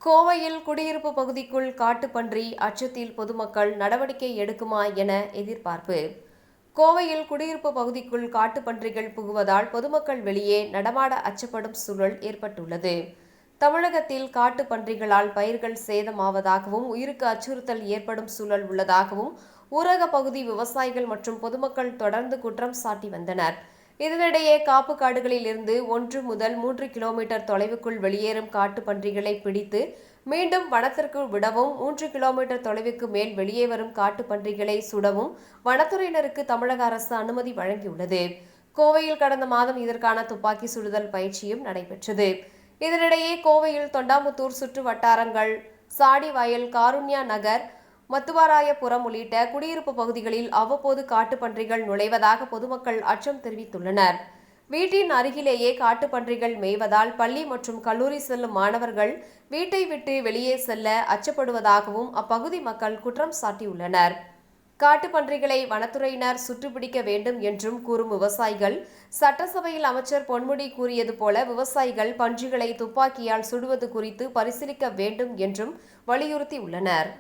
கோவையில் குடியிருப்பு பகுதிக்குள் காட்டுப்பன்றி அச்சத்தில் பொதுமக்கள் நடவடிக்கை எடுக்குமா என எதிர்பார்ப்பு. கோவையில் குடியிருப்பு பகுதிக்குள் காட்டுப்பன்றிகள் புகுவதால் பொதுமக்கள் வெளியே நடமாட அச்சப்படும் சூழல் ஏற்பட்டுள்ளது. தமிழகத்தில் காட்டுப்பன்றிகளால் பயிர்கள் சேதமாவதாகவும் உயிருக்கு அச்சுறுத்தல் ஏற்படும் சூழல் உள்ளதாகவும் ஊரக பகுதி விவசாயிகள் மற்றும் பொதுமக்கள் தொடர்ந்து குற்றம் சாட்டி வந்தனர். இதனிடையே காப்பு காடுகளில் இருந்து 1 முதல் 3 கிலோமீட்டர் தொலைவுக்குள் வெளியேறும் காட்டுப்பன்றிகளை பிடித்து மீண்டும் வனத்திற்கு விடவும், 3 கிலோமீட்டர் தொலைவுக்கு மேல் வெளியே வரும் காட்டுப்பன்றிகளை சுடவும் வனத்துறையினருக்கு தமிழக அரசு அனுமதி வழங்கியுள்ளது. கோவையில் கடந்த மாதம் இதற்கான துப்பாக்கி சுடுதல் பயிற்சியும் நடைபெற்றது. இதனிடையே கோவையில் தொண்டாமுத்தூர் சுற்று வட்டாரங்கள், சாடிவயல், காருண்யா நகர், மத்துவராயபுரம் உள்ளிட்ட குடியிருப்பு பகுதிகளில் அவ்வப்போது காட்டுப்பன்றிகள் நுழைவதாக பொதுமக்கள் அச்சம் தெரிவித்துள்ளனர். வீட்டின் அருகிலேயே காட்டுப்பன்றிகள் மேய்வதால் பள்ளி மற்றும் கல்லூரி செல்லும் மாணவர்கள் வீட்டை விட்டு வெளியே செல்ல அச்சப்படுவதாகவும் அப்பகுதி மக்கள் குற்றம் சாட்டியுள்ளனர். காட்டுப்பன்றிகளை வனத்துறையினர் சுட்டுப்பிடிக்க வேண்டும் என்றும் கூறும் விவசாயிகள், சட்டசபையில் அமைச்சர் பொன்முடி கூறியது போல விவசாயிகள் பன்றிகளை துப்பாக்கியால் சுடுவது குறித்து பரிசீலிக்க வேண்டும் என்றும் வலியுறுத்தியுள்ளனர்.